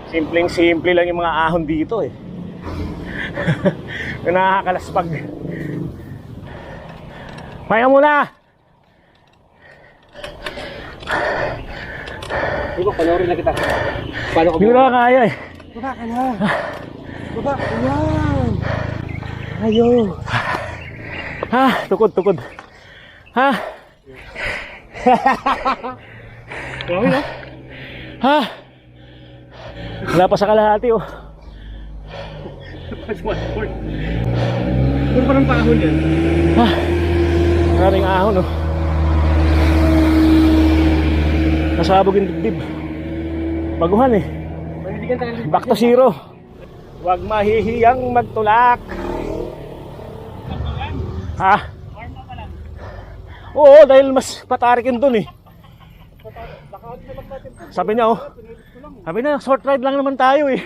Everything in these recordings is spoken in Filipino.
Simpleng-simple lang yung mga ahon dito eh. Nakakalaspag. Kaya muna! Ibo, panoorin na kita. Paano ka Hindi ko na kaya eh. Baba ka na. Baba, ayan. Ayo. Ha, tukod. Ha? Grabe na. Ha? Wala pa sa kalahati oh. Puro pa ng paahon yan. Ha? Maraming ahon oh. Nasabog yung dibdib. Baguhan eh. Back to zero. Huwag mahihiyang magtulak. Ha? Oo, dahil mas patarikin dun eh. Sabi niya oh. Sabi niya, short ride lang naman tayo eh.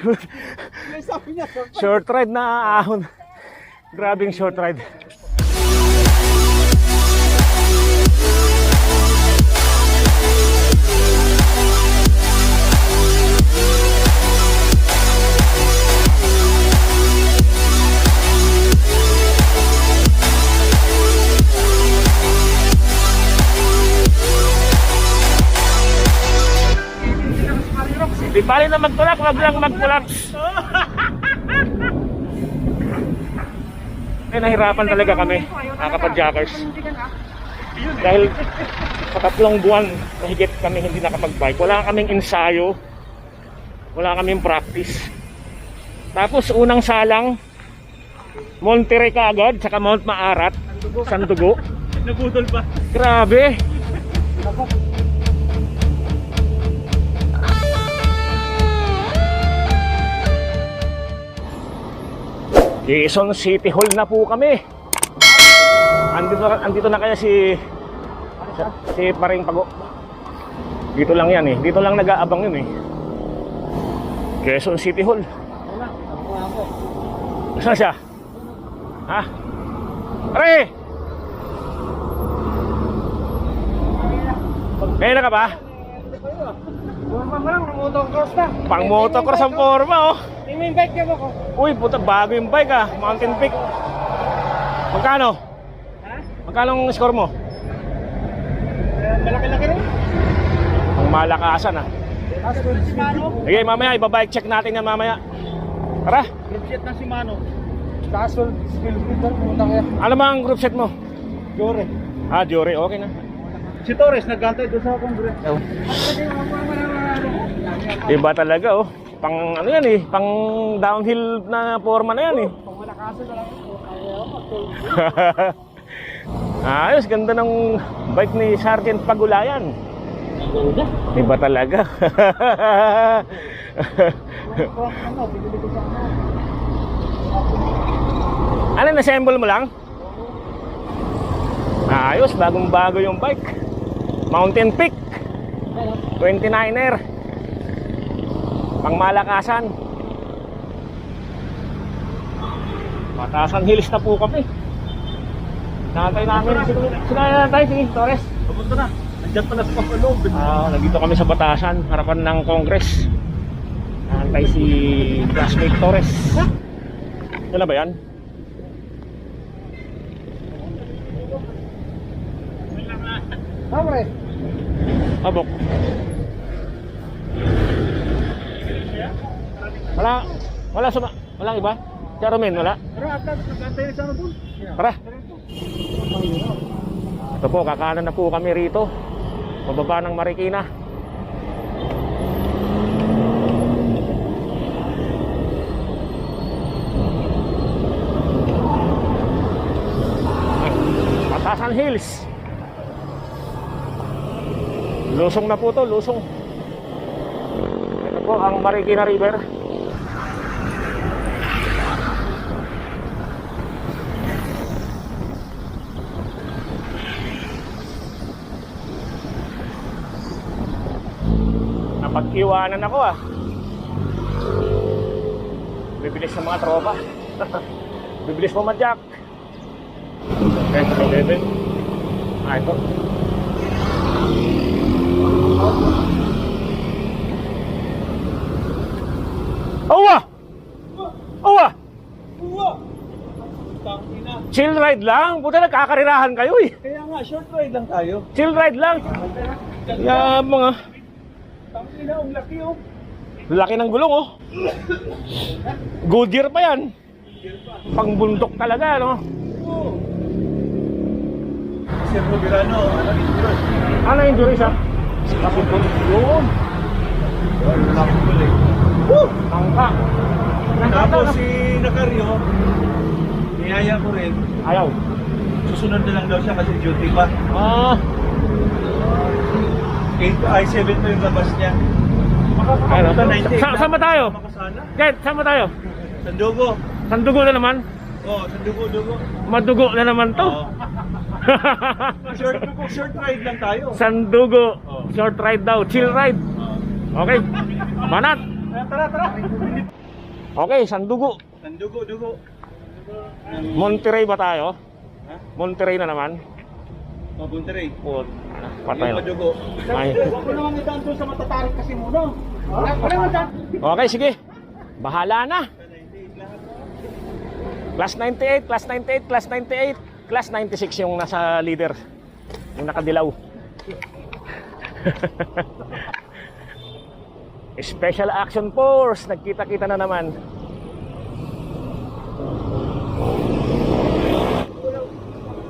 Short ride na ahon. Grabing short ride. Di bali na magtulak, wag lang magtulak. Nahirapan talaga kami, mga kapag-jackers. Dahil sa 3 buwan mahigit kami hindi nakapag-bike. Wala kaming ensayo, wala kaming practice. Tapos unang salang, Monterey kaagad, saka Mount Maarat, Sandugo. Nabudol pa. Grabe. Quezon City Hall na po kami. Andito na kaya si Paring Pago. Dito lang yan eh. Dito lang nag-aabang yun eh. Quezon City Hall. Saan siya? Ha? Pare! Kaya na ka ba? Motocross na. Pang motocross ang forma oh. Yung bike niya mo ko. Uy, puta, bago yung bike ah. Mountain Peak. Magkano? Ha? Magkano ang score mo? Malaki-laki rin. Ang malakasan ah. Si Mano. Sige, mamaya ibabike check natin yan mamaya. Tara. Group set na si Mano. Castle skill fitter. Pumunta kaya. Ano ba ang group set mo? Jore. Ah, Jory, okay na. Si Torres nagantay doon sa kongres. Iba talaga oh. Pang ano yan eh, pang downhill na forma na yan eh. Pang malakasan na lang. Ayos, ganda ng bike ni Sergeant Pagulayan. Ganda. Iba talaga. Ano, na-assemble mo lang? Ayos, bagong-bago yung bike. Mountain Peak 29er. Pang malakasan. Matasan hills na po kami. Nakatay namin. Sila na tayo, sige, Torres. Papunta na. Nandiyan pa na sa papaloob. Nandito kami sa Batasan, harapan ng Congress. Nakatay si classmate Torres. Yan na ba yan? Hamre. Abok. Walang iba? Charomen, wala? Pero ata nagantay na sa ano doon. Tara. Ito po, kakanan na po kami rito. Pababa ng Marikina. Batasan Hills. Lusong na po to, lusong. Ito po ang Marikina River. Napag-iwanan ako ah. Bibilis ng mga tropa. Bibilis mo madyak. Okay, 11. Ito. Owa! Owa! Uwa! Tangina. Chill ride lang. Buta nagkakarirahan kayo eh. Kaya nga, short ride lang tayo. Chill ride lang. Kaya mga Tangina, ang laki oh. laki ng gulong oh. Goodyear pa yan. Pangbundok talaga no. Oo. Sir Roberano, ano dito? Ano yung juris ha? Kapitol. Yun. Woo! Tangka. Tapos si Nakaryo, niyaya ko rin. Ayaw. Susunod na lang daw siya kasi duty pa. Ah. 7 to yung labas niya. Ano? Punta 98 Sama tayo. Makasana. Ken, sama tayo. Sandugo. Sandugo na naman. Oh, sandugo-dugo. Madugo na naman to. Oh. Short ride lang tayo. Sandugo. Oh. Short ride daw. Chill ride. Okay. Manat. Tara. Okay, Sandugo. Sandugo-dugo. Monterey ba tayo? Ha? Monterey na naman. Oh, Monterey. O, patay Yung na. madugo. Ay. Huwag ko naman idaan doon sa matatarik kasi muna. Wala naman daan. Okay, sige. Bahala na. Class 98, class 98, class 98, class 96 yung nasa leader. Yung nakadilaw. Special Action Force, nagkita-kita na naman.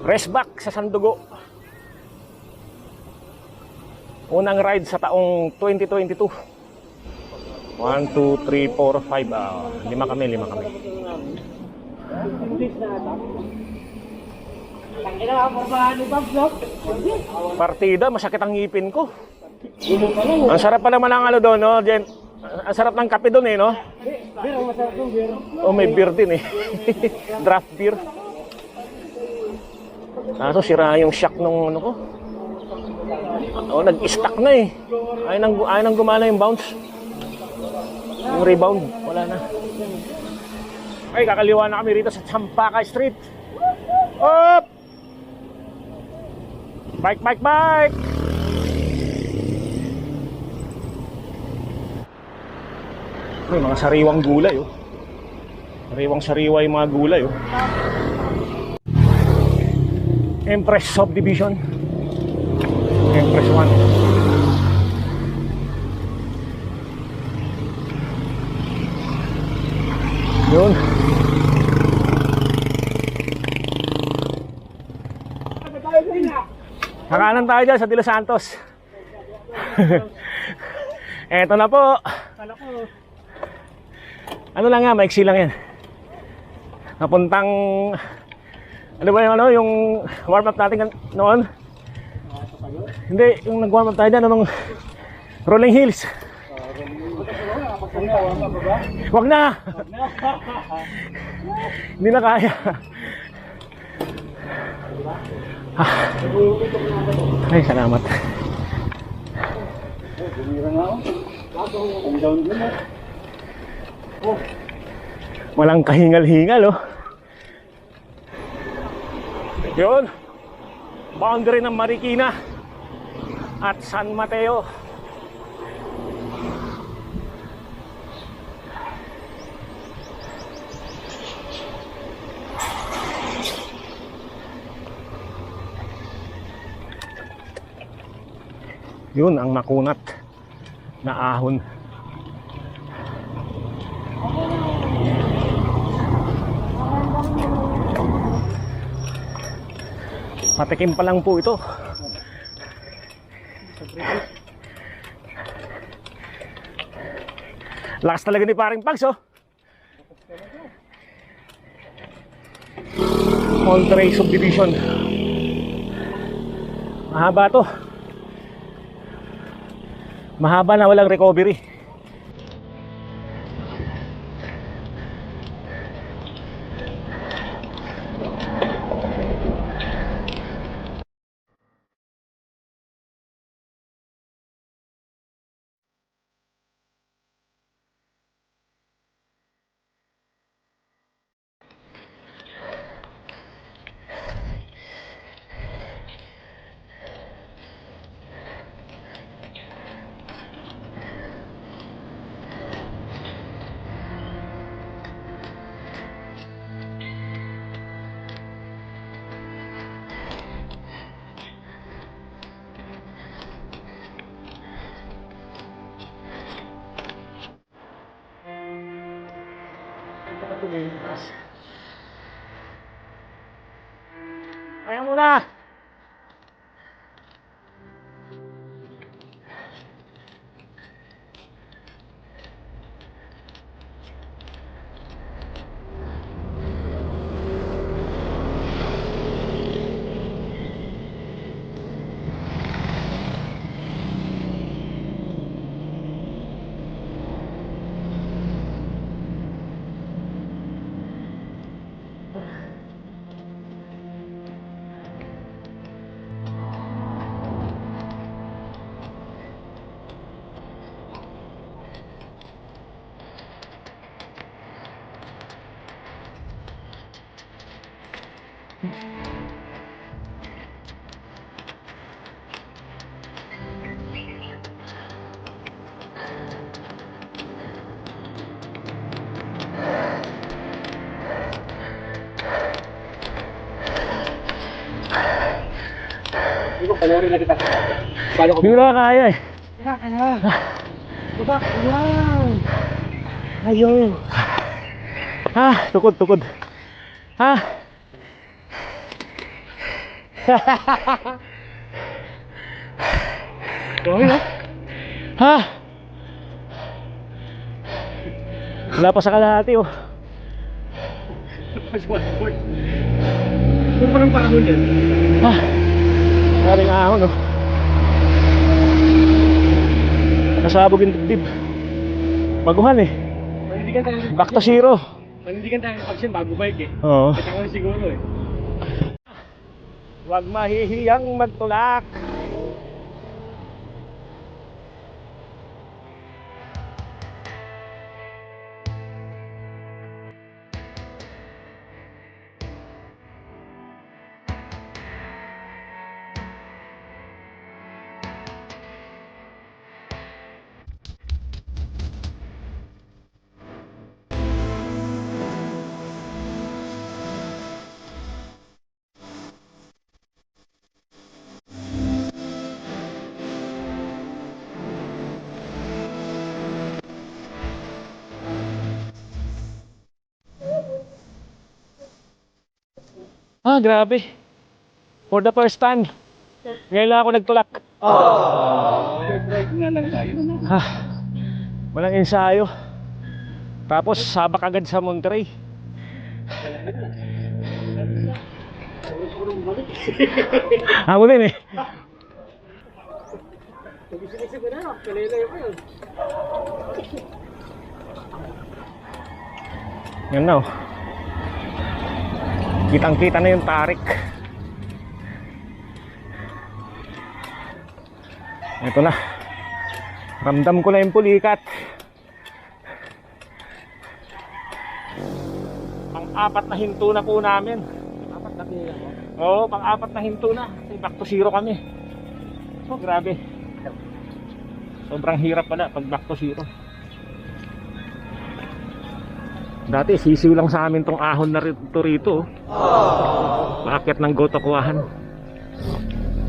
Rest back sa Sandugo. Unang ride sa taong 2022. 1, 2, 3, 4, 5. 5 kami. Partida, masakit ang ngipin ko. Ang sarap pa naman ang ano doon, no? Jen, ang sarap ng kape doon eh, no? Beer, ang masarap yung beer. Oh, may beer din eh. Draft beer. Kaso sira yung shock nung ano ko. Oh, nag-stuck na eh. Ayaw nang gumana yung bounce. Yung rebound, wala na. Ay, kakaliwa na kami rito sa Champaka Street. Up! Bike! May mga sariwang gulay, oh. Sariwang-sariwa yung mga gulay, oh. Empress Subdivision. Empress 1. Yun. Nakanan tayo dyan sa De Los Santos. Eto na po. Ano lang yan, maiksi lang yan. Napuntang, ano ba yung yung warm up natin noon? Hindi, yung nag-warm up tayo dyan, anong Rolling Hills. Wag na! Hindi na kaya. Ay, salamat. Walang kahingal-hingal, oh. Yun. Boundary ng Marikina at San Mateo. Yun ang makunat na ahon. Patikim pa lang po ito. Lakas talaga ni paring Pags, oh. Monterey Subdivision. Mahaba to. Mahaba na walang recovery. Kaya mo na! Hindi ko panoorin na kita. Paano ko? Hindi ko na kaya eh. Kaya. Baba. Wow. Ayun. Ha, tukod, tukod. Ha? Okay na. Ha? Wala pa sa kalahati oh. Mas one point. Kung parang paahon yan. Ha? Maraming ahon oh. Nasabog yung dibdib. Baguhan eh. Manindigan tayo. Back to zero. Manindigan tayo ng action bago bike eh. Oo. Kaya nga siguro eh. Huwag mahihiyang magtulak. Ah, grabe. For the first time. Ngayon lang ako nagtulak. Bike nga lang tayo. Ha. Walang ensayo. Tapos sabak agad sa Monterey. Ako din eh. Pag-isip ko na, kalilay pa yun. Yan na oh. Kitang kita na yung tarik. Ito na. Ramdam ko na yung pulikat. Pang-apat na hinto na po namin. Apat na pila mo. Oo, pang-apat na hinto na. Kasi back to zero kami. So grabe. Sobrang hirap pala pag back to zero. Dati sisiw lang sa amin tong ahon na rito. Bakit ng gotokuhan?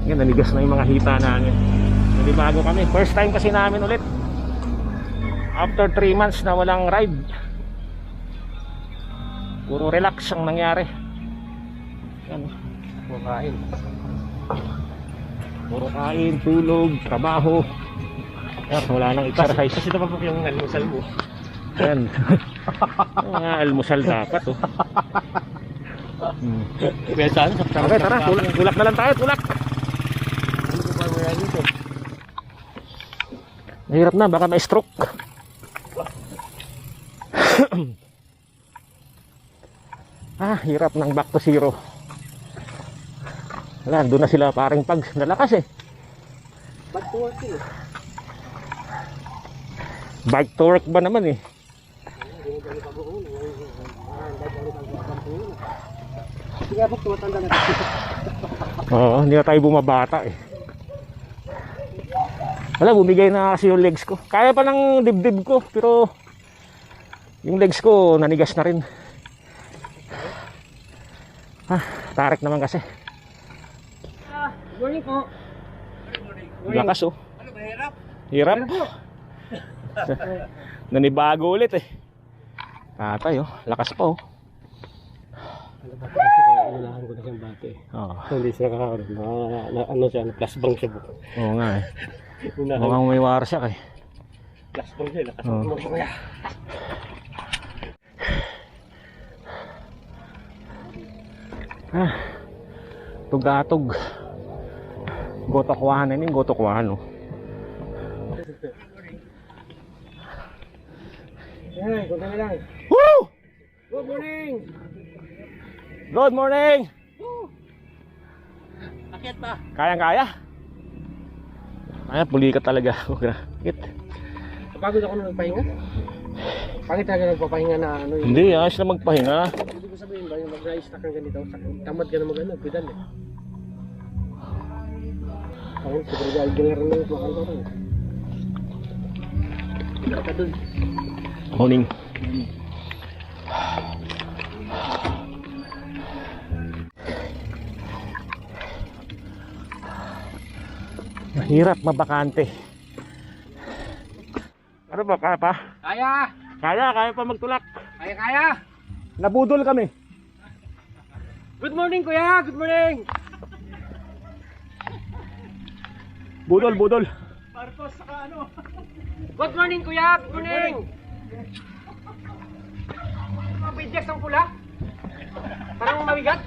Yan, nanigas na yung mga hita namin. Nalibago kami. First time kasi namin ulit. After 3 months na walang ride. Puro relax ang nangyari. Yan. Puro kain. Puro kain, tulog, trabaho. Yan, wala nang exercise. Kasi naman po yung almusal mo. Yan. Mga almusal dapat oh. Kaya saan? Okay, tara, tulak na lang tayo, tulak. Ano ko ba mo yan dito? Mahirap na, baka ma-stroke. Hirap ng back to zero. Wala, doon na sila paring pag nalakas eh. Ba't to work eh? Bike to work ba naman eh. Kaya po tumatanda na tayo. Oo, hindi na tayo bumabata eh. Wala, bumigay na kasi yung legs ko. Kaya pa ng dibdib ko, pero yung legs ko nanigas na rin. Tarik naman kasi. Good morning po. Lakas oh. Ano ba, hirap? Hirap. Ano po? Nanibago ulit eh. Tatay oh, lakas pa oh. Unahan ko na siyang bate. Oo. Hindi siya kakaroon. Ano siya, plus bang siya buko. Oo nga eh. Unahan. Mukhang may warsak eh. Plus bang siya, lakas Oo. mo siya. Tugatog. Gotokwahan ini, gotokwahan oh. Ay, kunti na lang. Woo! Good morning! Good morning! Akyat ba? Kayang-kaya? Kaya, puli ka talaga. Bakit? Pagod ako nung nagpahinga. Pangit talaga nagpapahinga na ano yun. Hindi, ayos na magpahinga. Hindi ko sabihin ba yung mag-rise na kang ganito. Tamad ka na mag-ano, pedal eh. Pangit, siguro dahil ganaran na yung makanta rin. Pedal ka dun. Morning. Mahirap mabakante. Ano ba, kaya pa? Kaya! Kaya pa magtulak. Kaya, kaya! Nabudol kami. Good morning, kuya! Good morning! Budol. Marcos, saka ano? Good morning, kuya! Good morning! Mga bidyas ang pula. Parang mabigat.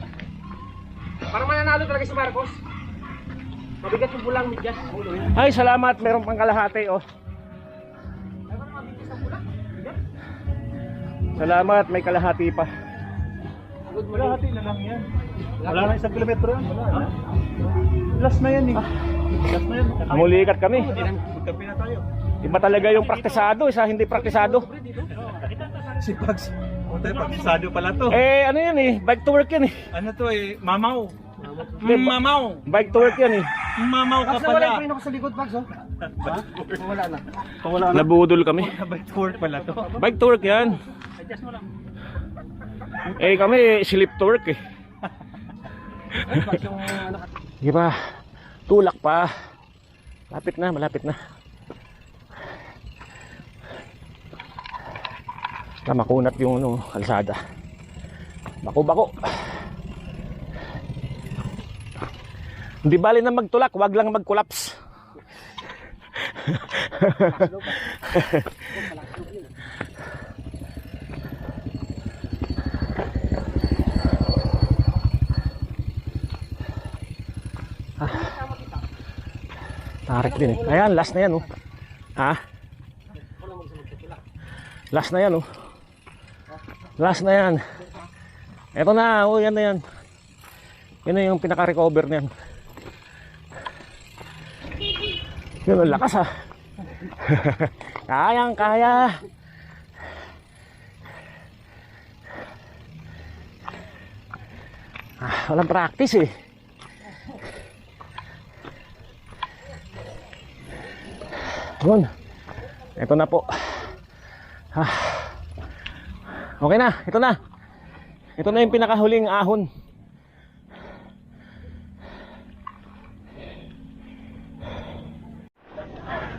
Parang mananalo talaga si Marcos. Mabigat yung pulang bidyas. Ay, salamat. Meron pang kalahati, oh. Parang mabigat ang pula. Bigat. Salamat, may kalahati pa. Good morning. Kalahati na lang yan. Wala na 1 kilometro yan. Wala. Last na yan eh. Last na yan. Mulikat kami. Magkapi na tayo. Iba talaga yung praktisado, isa hindi praktisado. Si Pags. O tayo, pagkisado pala to. Eh, ano yan eh, bike to work yan eh. Ano to eh, mamaw. Mamaw. Bike to work yan eh. Mamaw ka Pags, nawala yung pala. preno ko sa likod, Pags, oh. Wala na. Wala na. Nabudol kami. Bike tour pala to. Bike to work yan. Eh kami, slip to work eh. Ay, Pags, yung ano ka. Di ba? Tulak pa. Malapit na. Makunat yung ano, kalsada. Bako. Hindi bali na magtulak, wag lang mag-collapse. Tarik din eh. Ayan, last na yan oh. Ha? Last na yan oh. Last na yan. Eto na, oh yan na yan. Yan na yung pinaka-recover niyan. Yun ang lakas ha. Kaya. Walang practice eh. Yun. Ito na po. Okay na, ito na. Ito na yung pinakahuling ahon.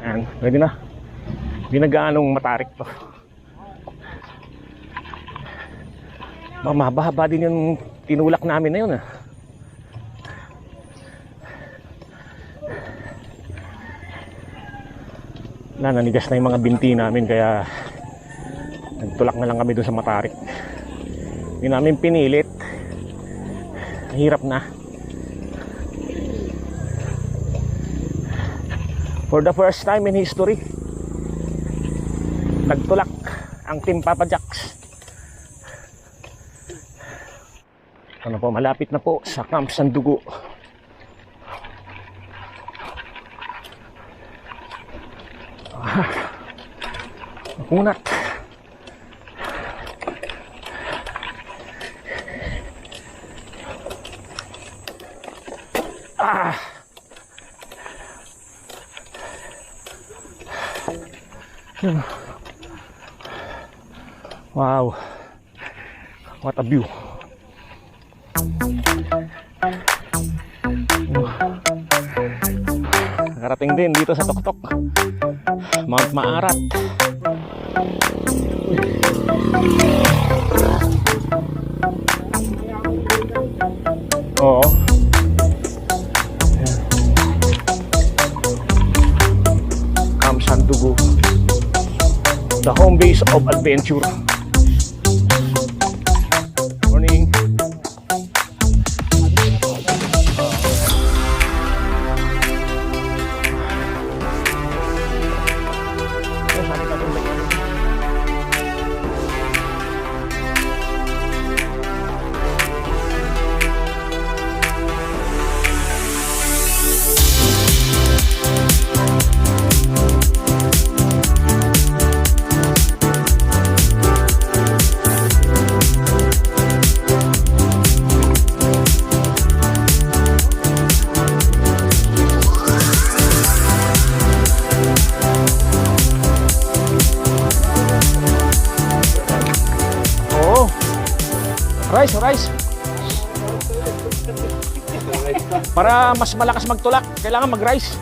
Yan, pwede na. Hindi na gaanong matarik to. Mahaba din yung tinulak namin na yun ah. Nanigas na yung mga binti namin kaya nagtulak na lang kami doon sa matarik. Hindi namin pinilit. Hirap na. For the first time in history, nagtulak ang Team Papa Jacks. Ano po, malapit na po sa Camp Sandugo. Makunat. Wow, what a view. Nakarating din dito sa Toktok, Mount Maarat. days of adventure. Morning. Rice. Para mas malakas magtulak, kailangan mag-rice.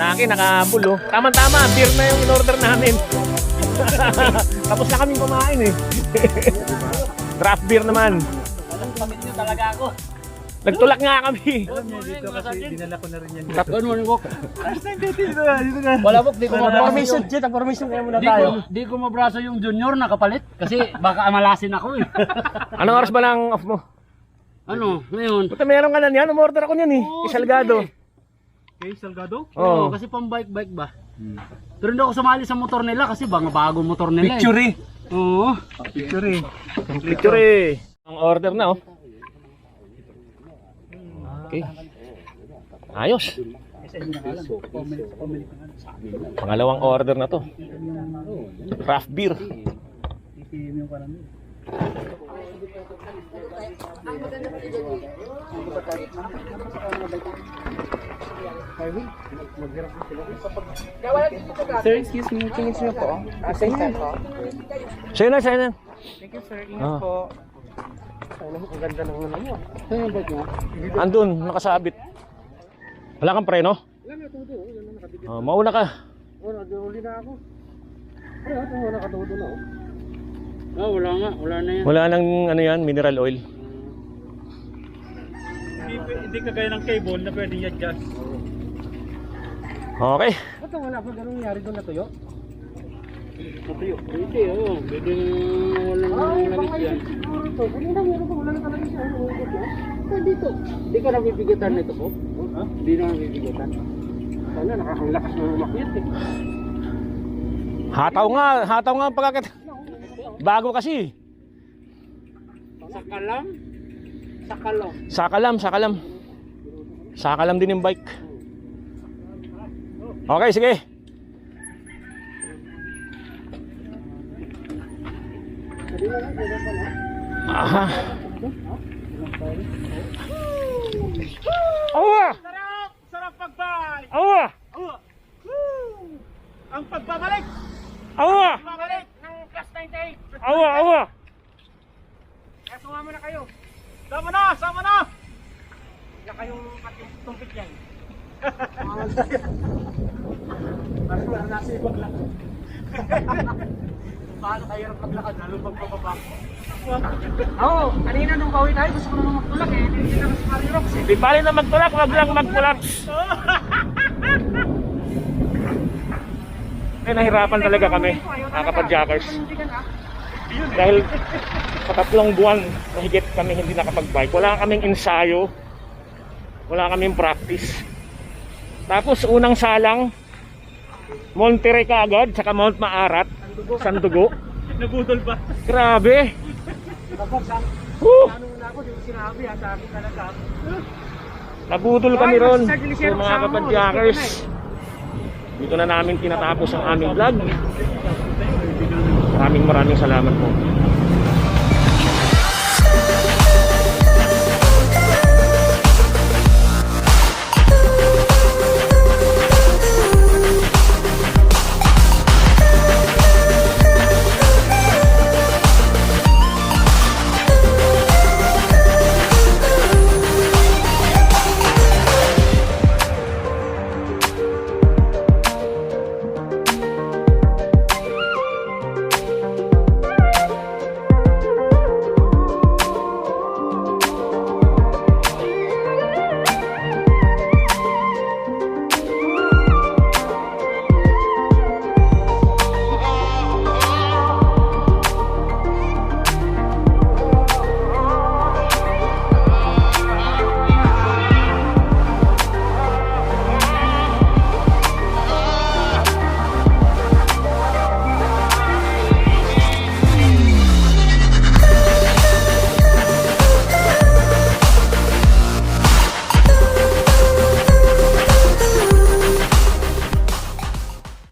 Naki, nakabulo. Tama-tama, beer na yung in-order namin. Tapos na kaming kumain eh. Draft beer naman. Pamit nyo talaga ako. Nagtulak nga kami. Alam niya dito kasi dinala ko na rin yan. Ano mo Bok? Dito ka. Wala Bok, di ko Formation, Jet. Ang formation kaya muna tayo. Di ko mabraso yung junior na kapalit kasi baka amalasin ako eh. Anong oras ba lang off mo? Ano, ngayon? Puta, meron ka na niyan. Umorder ako niyan eh. Isalgado. Okay, Salgado? Oo. Kasi pang bike ba? Pero hindi ako sumali sa motor nila kasi bagong motor nila Picture eh. Oo. Picture eh. Picture eh. Ang order na oh. Okay. Ayos. Pangalawang order na to. Craft beer. Sir, excuse me, tingin niyo po. Same time po. Sa'yo na. Thank you, sir. Ingat Ah. po. Ang ganda ng ano mo. Ano ba ito? Andun, nakasabit. Wala kang preno? Wala na tudo. Wala na nakabigyan. Mauna ka. Wala, huli na ako. Wala nakatudo na oh. Wala nga. Wala na yan. Wala nang ano yan, mineral oil. Hindi kagaya ng cable na pwede i-adjust. Okay. Ba't wala pa ganun nangyari doon natuyo? Natuyo? Hindi, oo. Pwede walang langit yan. Siguro to. Kanina meron pa wala na talaga siya. Dito. Hindi ka nabibigatan nito po? Ha? Hindi na nabibigatan. Sana nakakalakas na umakyat eh. Hataw nga ang pagkakit. Bago kasi. Sakalam? Sakalam. Sakalam din yung bike. Okay, sige. Aha. Awa! Awa! Woo! Ang pagbabalik! Awa! Pagbabalik! Ng class 98. Awa! Awa! Kaya sumama na kayo. Sama na! Sama na! Huwag kayong ating tumpit yan. Parang wala nasa ibang lang. Paano kayo maglakad lalo pagpapabak? Oo, kanina nung pauwi tayo, gusto ko naman magtulak eh. Hindi na kasi Mario Rocks eh. Di bali na magtulak, wag lang magtulak. Eh, nahirapan talaga kami, mga kapadjakers. Dahil sa 3 buwan, mahigit kami hindi nakapag-bike. Wala kaming ensayo, wala kaming practice. Tapos unang salang, Monterey ka agad, saka Mount Maarat, Sandugo. Nabudol ba? Grabe! Kapag sa Woo! ano na ako, di ko sinabi ha, sa akin talaga. Nabudol kami ron, Ay, mas- so mga kapadjakers. Dito na namin tinatapos ang aming vlog. Maraming salamat po.